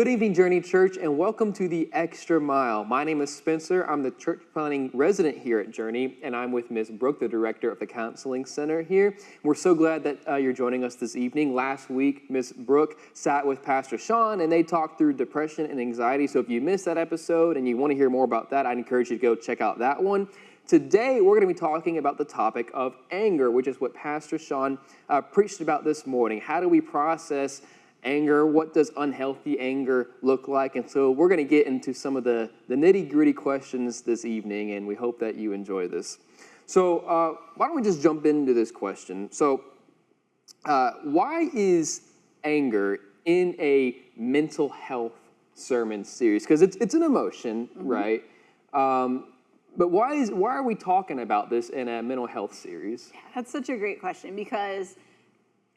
Good evening, Journey Church, and welcome to the Extra Mile. My name is Spencer. I'm the church planning resident here at Journey, and I'm with Ms. Brooke, the director of the Counseling Center here. We're so glad that you're joining us this evening. Last week, Ms. Brooke sat with Pastor Sean, and they talked through depression and anxiety. So if you missed that episode and you want to hear more about that, I'd encourage you to go check out that one. Today, we're going to be talking about the topic of anger, which is what Pastor Sean preached about this morning. How do we process anger? What does unhealthy anger look like? And so we're going to get into some of the nitty-gritty questions this evening, and we hope that you enjoy this. So why don't we just jump into this question? So why is anger in a mental health sermon series? Because it's an emotion, right? But why are we talking about this in a mental health series? Yeah, that's such a great question, because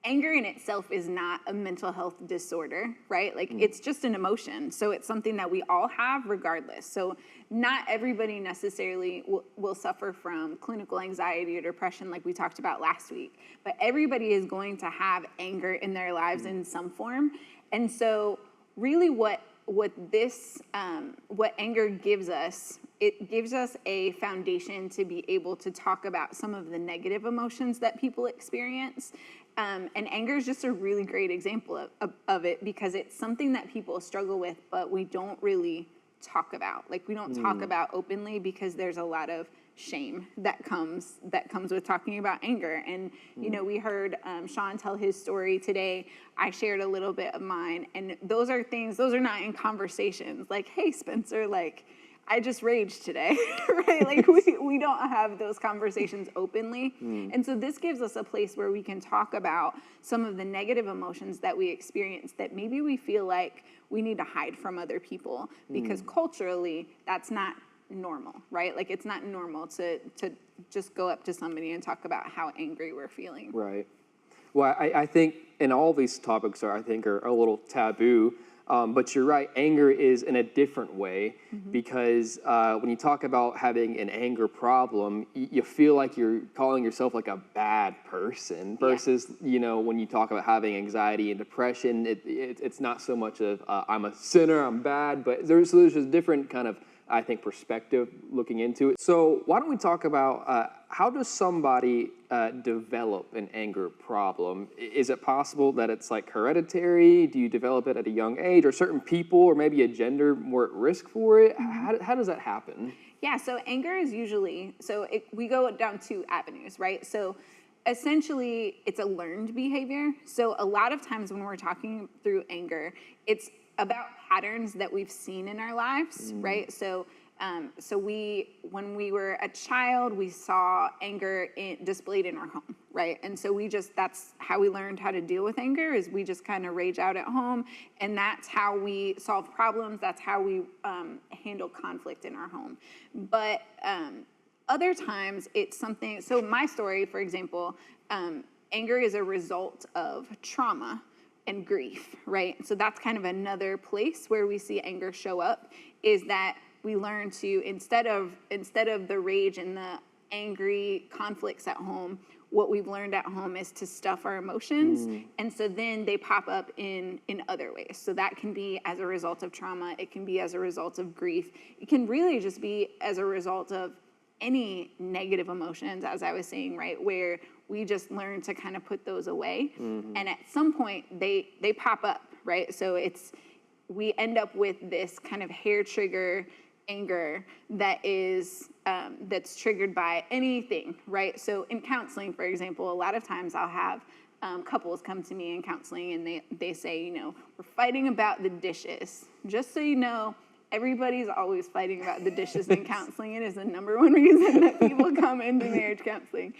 anger in itself is not a mental health disorder, right? Like it's just an emotion. So it's something that we all have regardless. So not everybody necessarily will suffer from clinical anxiety or depression like we talked about last week, but everybody is going to have anger in their lives in some form. And so really what anger gives us, it gives us a foundation to be able to talk about some of the negative emotions that people experience. And anger is just a really great example of it, because it's something that people struggle with, but we don't really talk about. Like, we don't talk about openly because there's a lot of shame that comes with talking about anger. And, you know, we heard Sean tell his story today. I shared a little bit of mine. And those are not in conversations. Like, hey, Spencer, like, I just raged today, right? Like we don't have those conversations openly. And so this gives us a place where we can talk about some of the negative emotions that we experience that maybe we feel like we need to hide from other people, because culturally that's not normal, right? Like it's not normal to just go up to somebody and talk about how angry we're feeling. Right. Well, I think, and all these topics are a little taboo. But you're right, anger is in a different way, because when you talk about having an anger problem, you feel like you're calling yourself like a bad person versus, you know, when you talk about having anxiety and depression, it's not so much of I'm a sinner, I'm bad, but there's a different kind of, I think, perspective looking into it. So why don't we talk about how does somebody develop an anger problem? Is it possible that it's like hereditary? Do you develop it at a young age? Or certain people or maybe a gender more at risk for it? How does that happen? Yeah, so anger is usually, we go down two avenues, right? So essentially it's a learned behavior. So a lot of times when we're talking through anger, it's about patterns that we've seen in our lives, right? So when we were a child, we saw anger displayed in our home, right? And so that's how we learned how to deal with anger, is we just kind of rage out at home, and that's how we solve problems. That's how we handle conflict in our home. But other times it's something, so my story, for example, anger is a result of trauma and grief, right? So that's kind of another place where we see anger show up, is that we learn to, instead of the rage and the angry conflicts at home, what we've learned at home is to stuff our emotions. And so then they pop up in other ways. So that can be as a result of trauma. It can be as a result of grief. It can really just be as a result of any negative emotions, as I was saying, right? Where we just learn to kind of put those away. And at some point they pop up, right? So we end up with this kind of hair trigger anger that is that's triggered by anything, right? So in counseling, for example, a lot of times I'll have couples come to me in counseling and they say, you know, we're fighting about the dishes. Just so you know, everybody's always fighting about the dishes in counseling. It is the number one reason that people come into marriage counseling.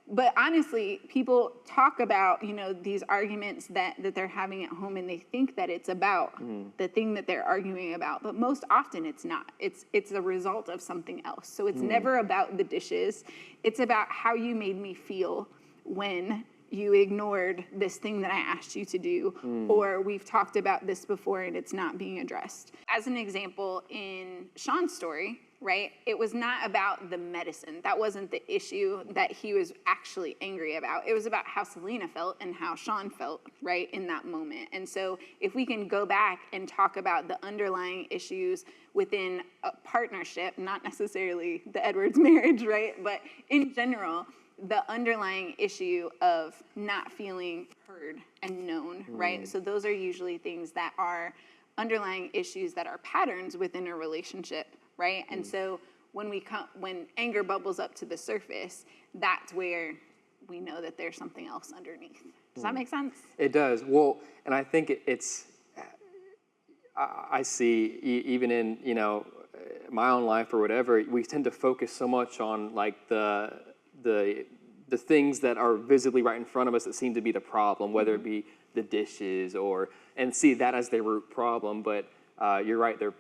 But honestly, people talk about, you know, these arguments that they're having at home, and they think that it's about the thing that they're arguing about. But most often it's not. It's a result of something else. So it's never about the dishes. It's about how you made me feel when you ignored this thing that I asked you to do, or we've talked about this before and it's not being addressed. As an example, in Sean's story, right, it was not about the medicine. That wasn't the issue that he was actually angry about. It was about how Selena felt and how Sean felt, right, in that moment. And so if we can go back and talk about the underlying issues within a partnership, not necessarily the Edwards marriage, right, but in general, the underlying issue of not feeling heard and known, right? So those are usually things that are underlying issues that are patterns within a relationship, right? And so when anger bubbles up to the surface, that's where we know that there's something else underneath. Does that make sense? It does. Well, and I think I see even in, my own life or whatever, we tend to focus so much on like the things that are visibly right in front of us that seem to be the problem, whether it be the dishes and see that as the root problem. But you're right, they're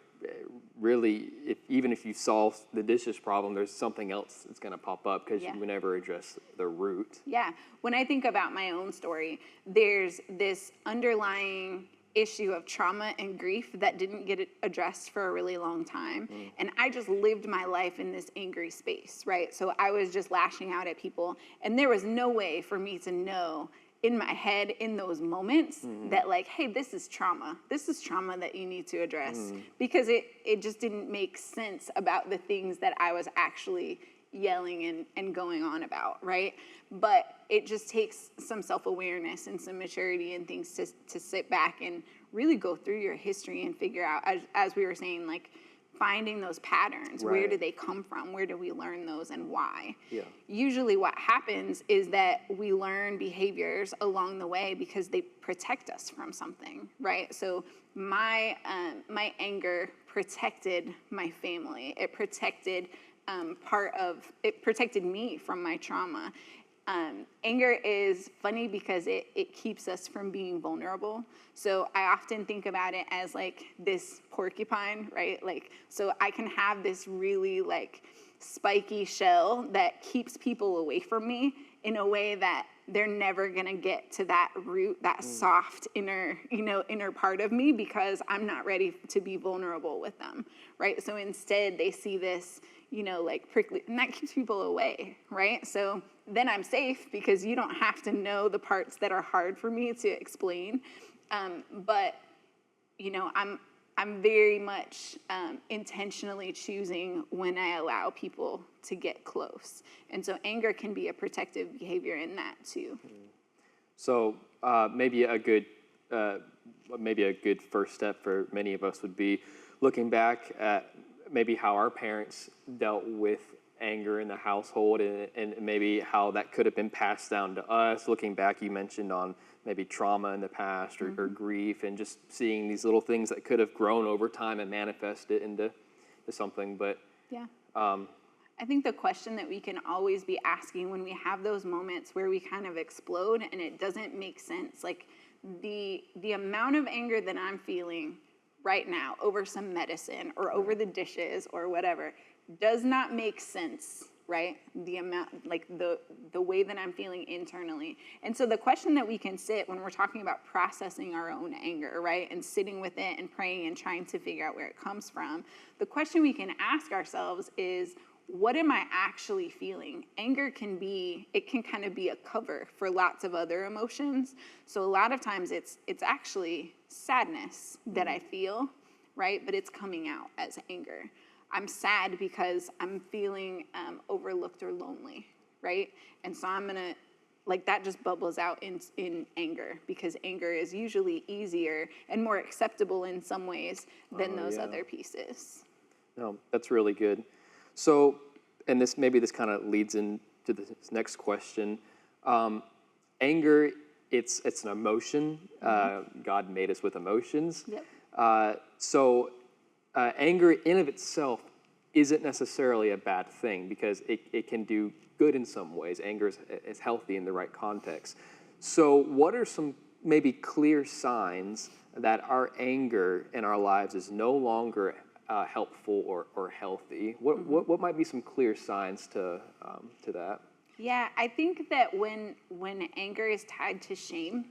really, even if you solve the dishes problem, there's something else that's going to pop up because you never address the root. Yeah. When I think about my own story, there's this underlying issue of trauma and grief that didn't get addressed for a really long time. And I just lived my life in this angry space, right? So I was just lashing out at people, and there was no way for me to know in my head in those moments that like, hey, this is trauma. This is trauma that you need to address, because it just didn't make sense about the things that I was actually yelling and going on about, right? But it just takes some self-awareness and some maturity and things to sit back and really go through your history and figure out, as we were saying, like finding those patterns. Right. Where do they come from? Where do we learn those and why? Yeah. Usually what happens is that we learn behaviors along the way because they protect us from something, right? So my anger protected my family. It protected it protected me from my trauma. Anger is funny because it keeps us from being vulnerable. So I often think about it as like this porcupine, right? Like, so I can have this really like spiky shell that keeps people away from me in a way that they're never gonna get to that root, that soft inner part of me, because I'm not ready to be vulnerable with them, right? So instead they see this, like prickly, and that keeps people away, right? So then I'm safe because you don't have to know the parts that are hard for me to explain. But I'm very much intentionally choosing when I allow people to get close. And so anger can be a protective behavior in that too. So maybe a good first step for many of us would be looking back at maybe how our parents dealt with anger in the household and maybe how that could have been passed down to us. Looking back, you mentioned on maybe trauma in the past or grief, and just seeing these little things that could have grown over time and manifested into something. But yeah, I think the question that we can always be asking when we have those moments where we kind of explode and it doesn't make sense, like the amount of anger that I'm feeling right now over some medicine or over the dishes or whatever does not make sense, right? The amount, like the way that I'm feeling internally. And so the question that we can sit when we're talking about processing our own anger, right? And sitting with it and praying and trying to figure out where it comes from. The question we can ask ourselves is, what am I actually feeling? Anger can kind of be a cover for lots of other emotions. So a lot of times it's actually sadness that I feel, right? But it's coming out as anger. I'm sad because I'm feeling overlooked or lonely, right? And so I'm gonna, like, that just bubbles out in anger, because anger is usually easier and more acceptable in some ways than those other pieces. No, that's really good. So, and this kind of leads into this next question. Anger, it's an emotion. God made us with emotions. Yep. So anger in of itself isn't necessarily a bad thing, because it can do good in some ways. Anger is healthy in the right context. So what are some maybe clear signs that our anger in our lives is no longer helpful or healthy? What might be some clear signs to that? Yeah, I think that when anger is tied to shame,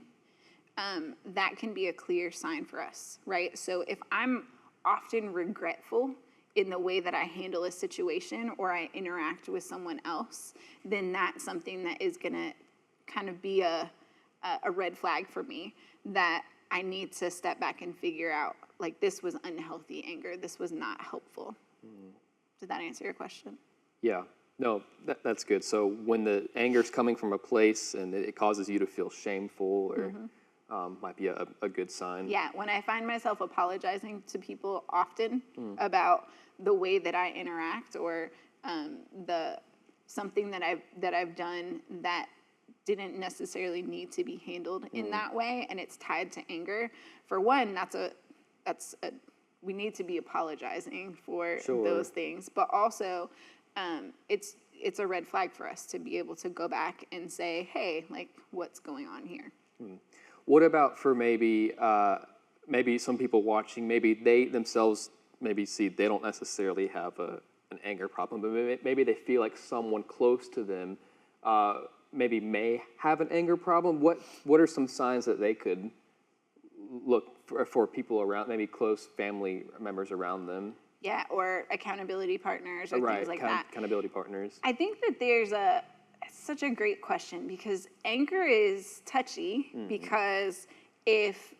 that can be a clear sign for us, right? So if I'm often regretful in the way that I handle a situation or I interact with someone else, then that's something that is going to kind of be a red flag for me that I need to step back and figure out, like, this was unhealthy anger. This was not helpful. Did that answer your question? Yeah. No, that's good. So when the anger's coming from a place and it causes you to feel shameful or might be a good sign. Yeah, when I find myself apologizing to people often about the way that I interact or the something that I've done that didn't necessarily need to be handled in that way, and it's tied to anger. For one, that's a we need to be apologizing for those things, but also it's a red flag for us to be able to go back and say, hey, like, what's going on here? What about for maybe some people watching, maybe they themselves see they don't necessarily have an anger problem, but maybe they feel like someone close to them maybe may have an anger problem. What are some signs that they could look for people around, maybe close family members around them? Yeah, or accountability partners or things like that. Accountability partners. I think that there's such a great question because anger is touchy because if,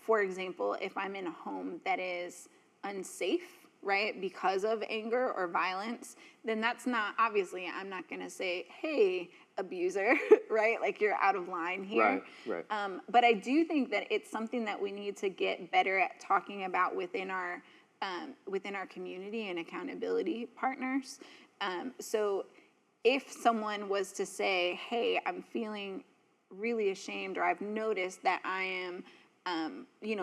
for example, if I'm in a home that is unsafe, right, because of anger or violence, then that's not, obviously, I'm not going to say, hey, abuser, right, like you're out of line here. Right. But I do think that it's something that we need to get better at talking about within our community and accountability partners. So if someone was to say, hey, I'm feeling really ashamed, or I've noticed that I am,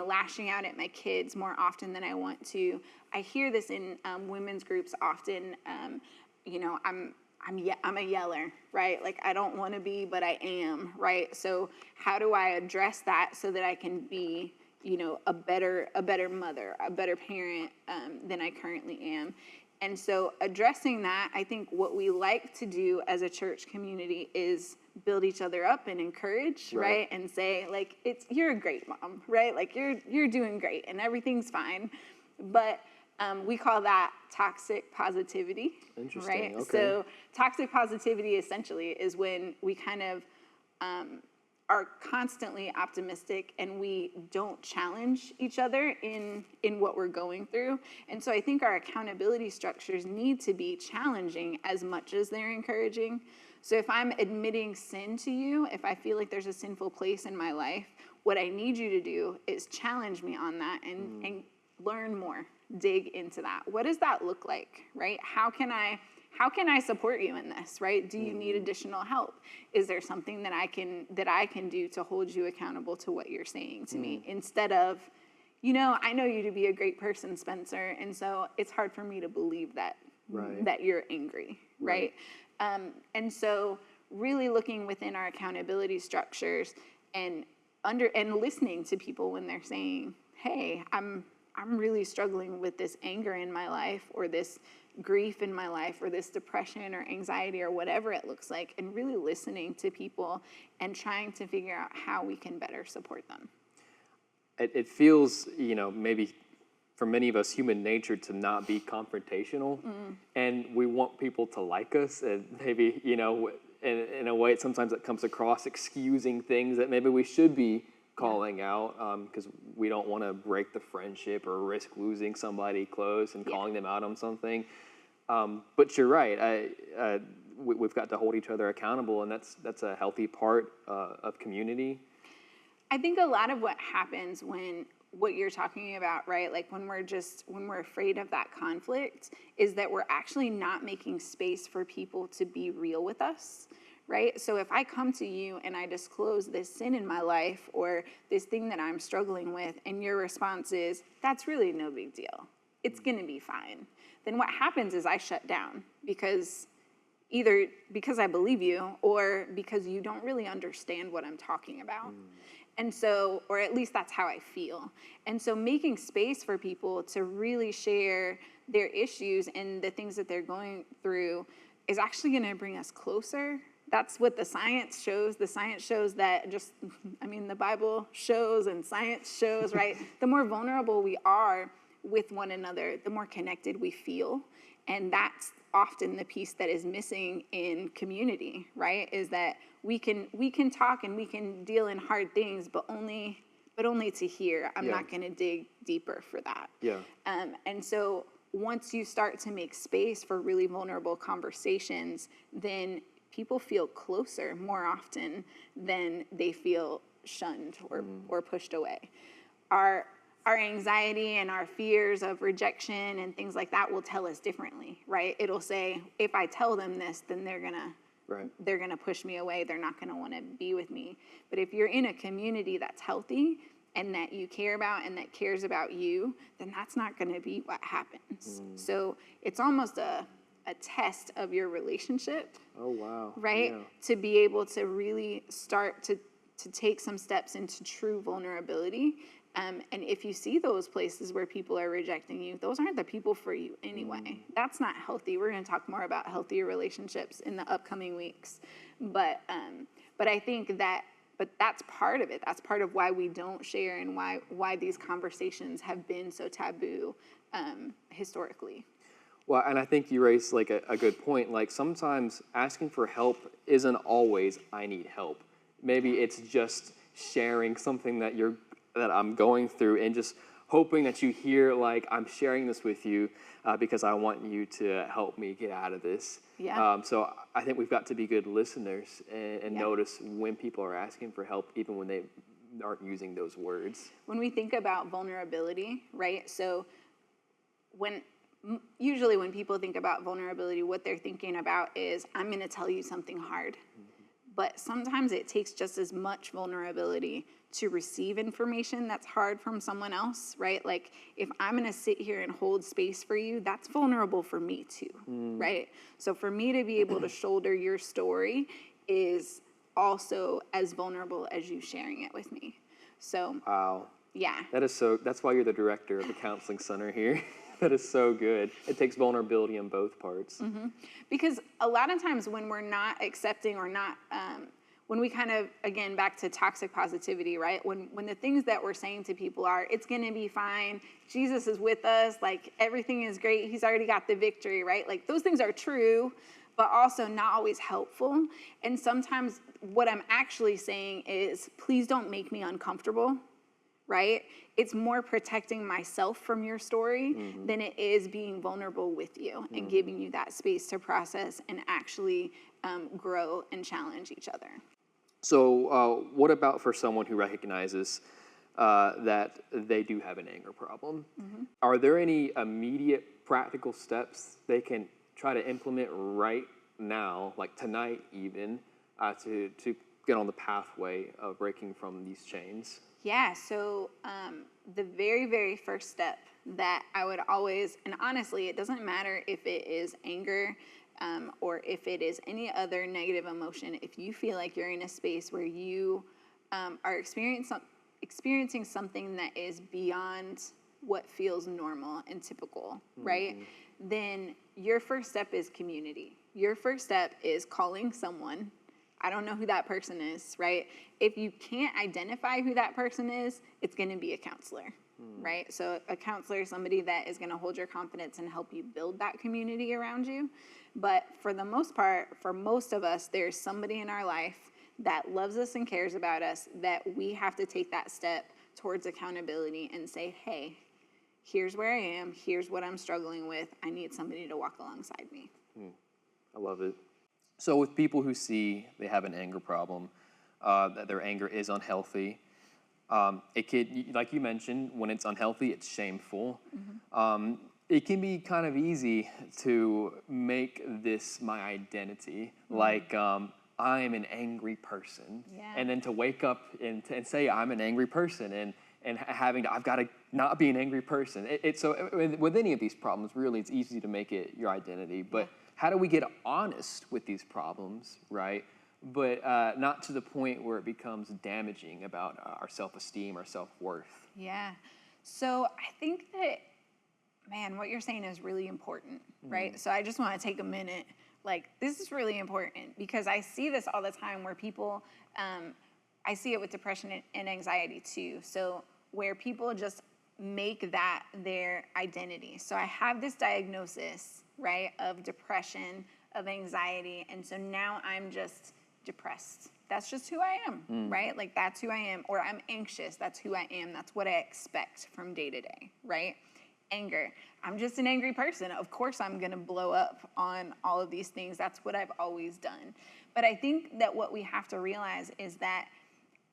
lashing out at my kids more often than I want to. I hear this in women's groups often. I'm a yeller, right? Like, I don't want to be, but I am, right? So how do I address that so that I can be, a better mother, a better parent than I currently am? And so addressing that, I think what we like to do as a church community is build each other up and encourage, right? And say, like, you're a great mom, right? Like, you're doing great and everything's fine. But we call that toxic positivity. Interesting. Right? Okay. So toxic positivity essentially is when we kind of are constantly optimistic and we don't challenge each other in what we're going through. And so I think our accountability structures need to be challenging as much as they're encouraging. So if I'm admitting sin to you, if I feel like there's a sinful place in my life, what I need you to do is challenge me on that and learn more, dig into that. What does that look like, right? How can I support you in this, right? Do you need additional help? Is there something that I can do to hold you accountable to what you're saying to me? Instead of, I know you to be a great person, Spencer, and so it's hard for me to believe that you're angry, right? And so really looking within our accountability structures and listening to people when they're saying, hey, I'm really struggling with this anger in my life, or this grief in my life, or this depression or anxiety or whatever it looks like, and really listening to people and trying to figure out how we can better support them. It feels, maybe for many of us, human nature to not be confrontational, and we want people to like us, and maybe, in a way, sometimes it comes across excusing things that maybe we should be calling out, because we don't want to break the friendship or risk losing somebody close and calling them out on something. But you're right. We've got to hold each other accountable, and that's a healthy part of community. I think a lot of what happens when what you're talking about, right? Like when we're afraid of that conflict, is that we're actually not making space for people to be real with us. Right? So if I come to you and I disclose this sin in my life or this thing that I'm struggling with, and your response is, that's really no big deal, it's going to be fine, then what happens is I shut down, because either because I believe you or because you don't really understand what I'm talking about. And so, or at least that's how I feel. And so making space for people to really share their issues and the things that they're going through is actually going to bring us closer that's what the science shows. The science shows that the Bible shows and science shows, right? The more vulnerable we are with one another, the more connected we feel. And that's often the piece that is missing in community, right? Is that we can talk and we can deal in hard things, but only to hear. I'm not going to dig deeper for that. Yeah. And so once you start to make space for really vulnerable conversations, then people feel closer more often than they feel shunned or pushed away. Our anxiety and our fears of rejection and things like that will tell us differently, right? It'll say, if I tell them this, then they're gonna push me away. They're not gonna want to be with me. But if you're in a community that's healthy and that you care about and that cares about you, then that's not gonna be what happens. So it's almost a test of your relationship. Oh, wow. Right? Yeah. To be able to really start to take some steps into true vulnerability. And if you see those places where people are rejecting you, those aren't the people for you anyway. That's not healthy. We're going to talk more about healthier relationships in the upcoming weeks. But I think that's part of it. That's part of why we don't share and why these conversations have been so taboo historically. Well, and I think you raised like a good point. Like sometimes asking for help isn't always I need help. Maybe it's just sharing something that I'm going through and just hoping that you hear like I'm sharing this with you because I want you to help me get out of this. Yeah. So I think we've got to be good listeners and notice when people are asking for help, even when they aren't using those words. When we think about vulnerability, right? So usually when people think about vulnerability, what they're thinking about is, I'm going to tell you something hard. But sometimes it takes just as much vulnerability to receive information that's hard from someone else, right? Like if I'm going to sit here and hold space for you, that's vulnerable for me too, right? So for me to be able to shoulder your story is also as vulnerable as you sharing it with me. So, wow. Yeah. That's why you're the director of the counseling center here. That is so good. It takes vulnerability in both parts. Because a lot of times when we're not accepting or not, when we kind of, again, back to toxic positivity, right? When the things that we're saying to people are, it's going to be fine. Jesus is with us. Like everything is great. He's already got the victory, right? Like those things are true, but also not always helpful. And sometimes what I'm actually saying is, please don't make me uncomfortable. Right? It's more protecting myself from your story than it is being vulnerable with you and giving you that space to process and actually grow and challenge each other. So what about for someone who recognizes that they do have an anger problem? Are there any immediate practical steps they can try to implement right now, like tonight even, to get on the pathway of breaking from these chains? Yeah, so the very, very first step that I would always, and honestly, it doesn't matter if it is anger or if it is any other negative emotion, if you feel like you're in a space where you are experiencing something that is beyond what feels normal and typical, right? Then your first step is community. Your first step is calling someone. I don't know who that person is, right? If you can't identify who that person is, it's going to be a counselor, right? So a counselor is somebody that is going to hold your confidence and help you build that community around you. But for the most part, for most of us, there's somebody in our life that loves us and cares about us that we have to take that step towards accountability and say, hey, here's where I am. Here's what I'm struggling with. I need somebody to walk alongside me. I love it. So with people who see they have an anger problem, that their anger is unhealthy, it could, like you mentioned, when it's unhealthy, it's shameful. It can be kind of easy to make this my identity, like I'm an angry person, and then to wake up and say I'm an angry person, and I've got to not be an angry person. So with any of these problems, really, it's easy to make it your identity, but how do we get honest with these problems, right? But not to the point where it becomes damaging about our self-esteem, our self-worth. Yeah. So I think that, man, what you're saying is really important, right? So I just want to take a minute. Like, this is really important because I see this all the time where people, I see it with depression and anxiety too. So where people just make that their identity. So I have this diagnosis, right, of depression, of anxiety, and so now I'm just depressed. That's just who I am, right? Like, that's who I am. Or I'm anxious. That's who I am. That's what I expect from day to day, right? Anger. I'm just an angry person. Of course I'm going to blow up on all of these things. That's what I've always done. But I think that what we have to realize is that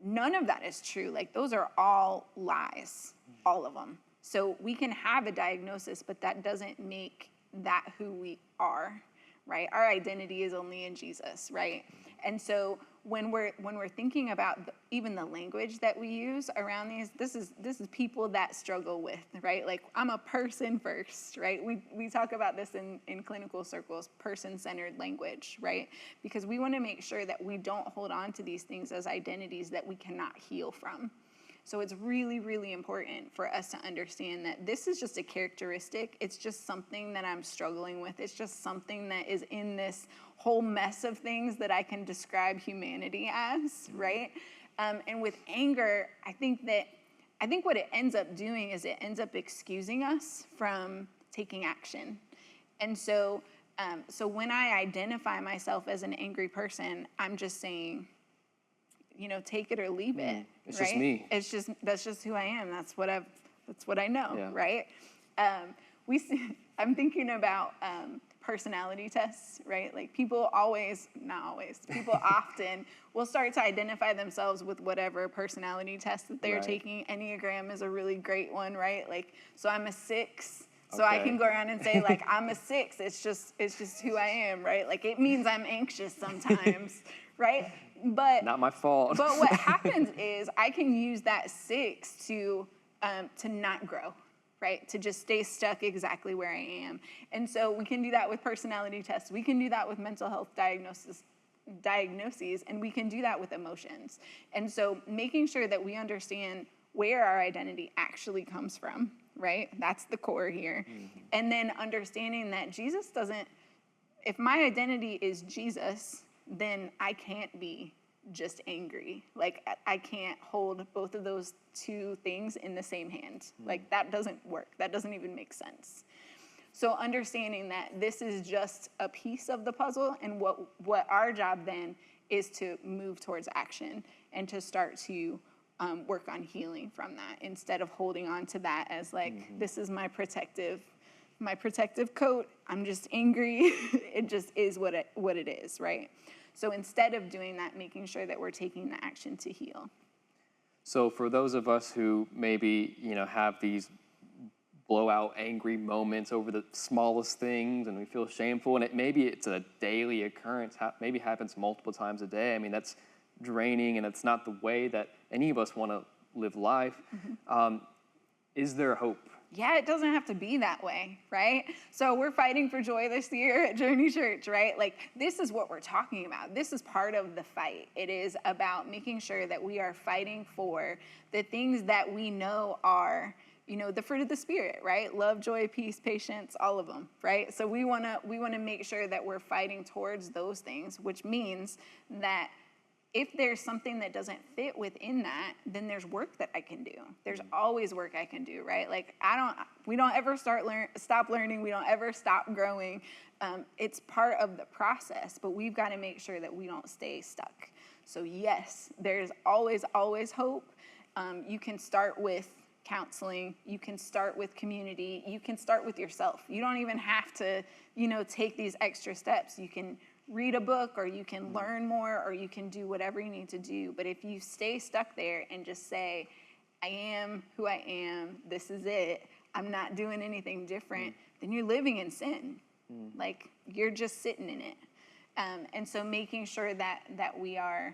none of that is true. Like, those are all lies, all of them. So we can have a diagnosis, but that doesn't make that who we are, right? Our identity is only in Jesus, right? And so when we're thinking about even the language that we use around these, this is people that struggle with, right? Like, I'm a person first, right? We talk about this in clinical circles, person-centered language, right? Because we want to make sure that we don't hold on to these things as identities that we cannot heal from. So it's really, really important for us to understand that this is just a characteristic. It's just something that I'm struggling with. It's just something that is in this whole mess of things that I can describe humanity as, right? And with anger, I think what it ends up doing is it ends up excusing us from taking action. And so when I identify myself as an angry person, I'm just saying, take it or leave it. It's right? just me. That's just who I am. That's what I know, Yeah. right? I'm thinking about personality tests, right? Like, people often will start to identify themselves with whatever personality test that they're Right. taking. Enneagram is a really great one, right? Like, so I'm a 6. So I Okay. can go around and say, like, I'm a 6. It's just who I am, right? Like, it means I'm anxious sometimes, right? But Not my fault. But what happens is I can use that 6 to not grow, right? To just stay stuck exactly where I am. And so we can do that with personality tests. We can do that with mental health diagnoses, and we can do that with emotions. And so making sure that we understand where our identity actually comes from, right? That's the core here. Mm-hmm. And then understanding that Jesus doesn't, if my identity is Jesus, then I can't be just angry. Like, I can't hold both of those two things in the same hand. Like, that doesn't work. That doesn't even make sense. So understanding that this is just a piece of the puzzle, and what our job then is to move towards action and to start to work on healing from that, instead of holding on to that as like, this is my protective coat. I'm just angry. It just is what it is, right? So instead of doing that, making sure that we're taking the action to heal. So for those of us who maybe, have these blowout angry moments over the smallest things, and we feel shameful, and maybe it's a daily occurrence, maybe happens multiple times a day. I mean, that's draining, and it's not the way that any of us want to live life. Mm-hmm. Is there hope? Yeah, it doesn't have to be that way, right? So we're fighting for joy this year at Journey Church, right? Like, this is what we're talking about. This is part of the fight. It is about making sure that we are fighting for the things that we know are, the fruit of the Spirit, right? Love, joy, peace, patience, all of them, right? So we want to make sure that we're fighting towards those things, which means that if there's something that doesn't fit within that, then there's work that I can do. There's always work I can do, right? Like, we don't ever stop learning. We don't ever stop growing. It's part of the process, but we've got to make sure that we don't stay stuck. So yes, there's always hope. You can start with counseling. You can start with community. You can start with yourself. You don't even have to, take these extra steps. You can read a book, or you can learn more, or you can do whatever you need to do. But if you stay stuck there and just say, I am who I am, this is it, I'm not doing anything different, then you're living in sin. Like, you're just sitting in it. And so making sure that we are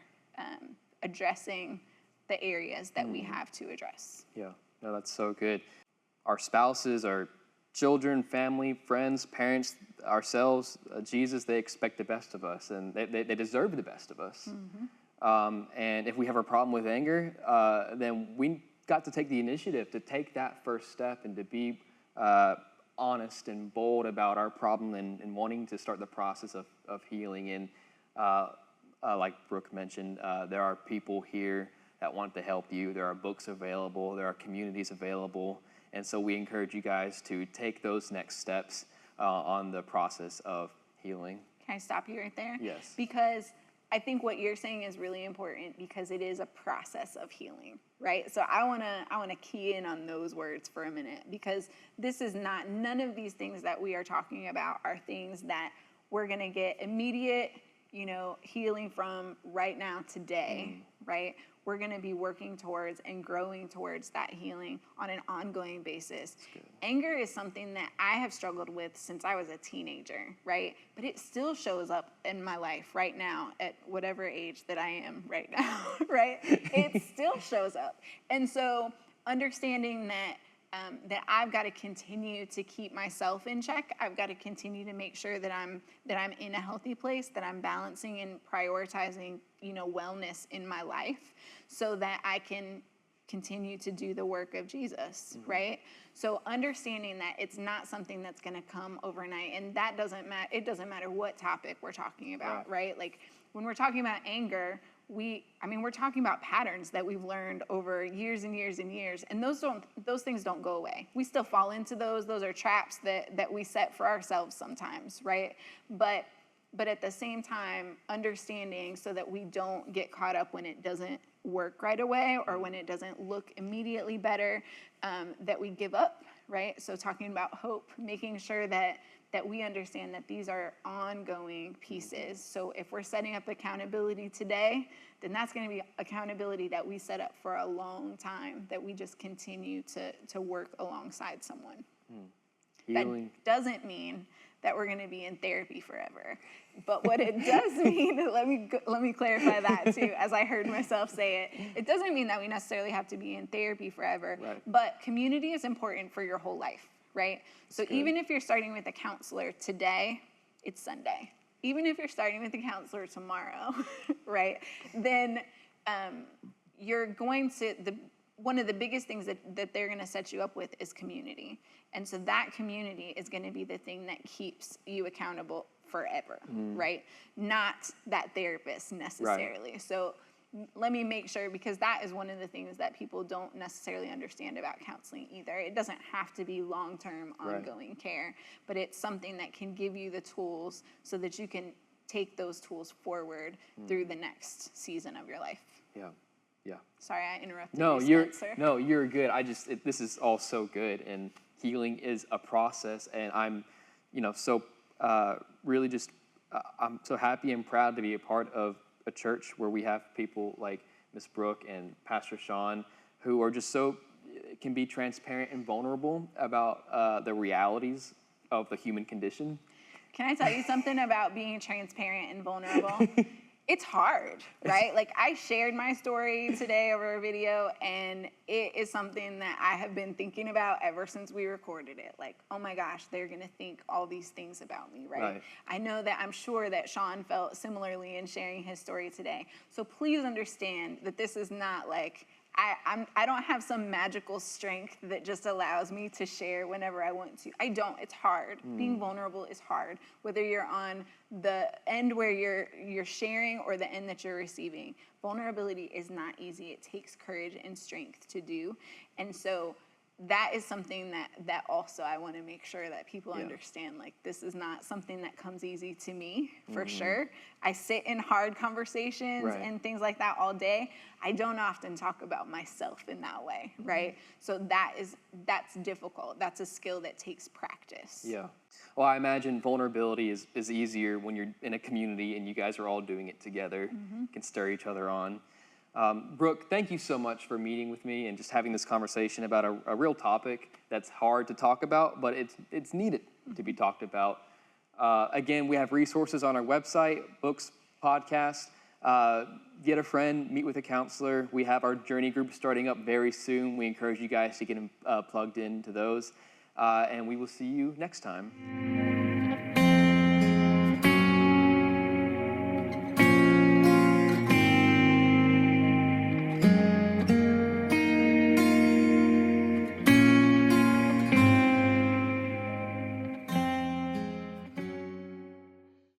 addressing the areas that we have to address. Yeah, no, that's so good. Our spouses, our children, family, friends, parents, ourselves, Jesus, they expect the best of us, and they deserve the best of us. Mm-hmm. And if we have a problem with anger, then we got to take the initiative to take that first step and to be honest and bold about our problem and wanting to start the process of healing. And like Brooke mentioned, there are people here that want to help you. There are books available. There are communities available. And so we encourage you guys to take those next steps on the process of healing. Can I stop you right there? Yes. Because I think what you're saying is really important because it is a process of healing, right? So I wanna key in on those words for a minute because this is none of these things that we are talking about are things that we're gonna get immediate, healing from right now today, right? We're going to be working towards and growing towards that healing on an ongoing basis. Anger is something that I have struggled with since I was a teenager, right? But it still shows up in my life right now at whatever age that I am right now, right? It still shows up. And so understanding that I've got to continue to keep myself in check. I've got to continue to make sure that I'm in a healthy place, that I'm balancing and prioritizing, wellness in my life so that I can continue to do the work of Jesus, right? So understanding that it's not something that's going to come overnight, and that doesn't matter. It doesn't matter what topic we're talking about, right? Like when we're talking about anger, we're talking about patterns that we've learned over years and years and years, and those things don't go away. We still fall into those. Those are traps that we set for ourselves sometimes, right? But at the same time, understanding so that we don't get caught up when it doesn't work right away or when it doesn't look immediately better, that we give up, right? So talking about hope, making sure that we understand that these are ongoing pieces. So if we're setting up accountability today, then that's going to be accountability that we set up for a long time, that we just continue to work alongside someone. Healing. That doesn't mean that we're going to be in therapy forever. But what it does mean, let me clarify that too, as I heard myself say it. It doesn't mean that we necessarily have to be in therapy forever, right. But community is important for your whole life, right? So even if you're starting with a counselor today, it's Sunday. Even if you're starting with a counselor tomorrow, right? Then you're going to, one of the biggest things that they're going to set you up with is community. And so that community is going to be the thing that keeps you accountable forever, right? Not that therapist necessarily. Right. So let me make sure, because that is one of the things that people don't necessarily understand about counseling either. It doesn't have to be long-term ongoing care, but it's something that can give you the tools so that you can take those tools forward through the next season of your life. Yeah. Yeah. Sorry, I interrupted you, Spencer. No, you're good. This is all so good, and healing is a process, and I'm, so really just, I'm so happy and proud to be a part of a church where we have people like Miss Brooke and Pastor Sean who are just can be transparent and vulnerable about the realities of the human condition. Can I tell you something about being transparent and vulnerable? It's hard, right? Like I shared my story today over a video, and it is something that I have been thinking about ever since we recorded it. Like, oh my gosh, they're going to think all these things about me, right? I'm sure that Sean felt similarly in sharing his story today. So please understand that this is not like, I don't have some magical strength that just allows me to share whenever I want to. I don't. It's hard. Being vulnerable is hard, whether you're on the end where you're sharing or the end that you're receiving. Vulnerability is not easy. It takes courage and strength to do. And so that is something that also I want to make sure that people understand. Like, this is not something that comes easy to me, for sure. I sit in hard conversations and things like that all day. I don't often talk about myself in that way, right? So that's difficult. That's a skill that takes practice. Yeah. Well, I imagine vulnerability is easier when you're in a community and you guys are all doing it together. Can stir each other on. Brooke, thank you so much for meeting with me and just having this conversation about a real topic that's hard to talk about, but it's needed to be talked about. Again, we have resources on our website, books, podcasts. Get a friend, meet with a counselor. We have our journey group starting up very soon. We encourage you guys to get plugged into those. And we will see you next time.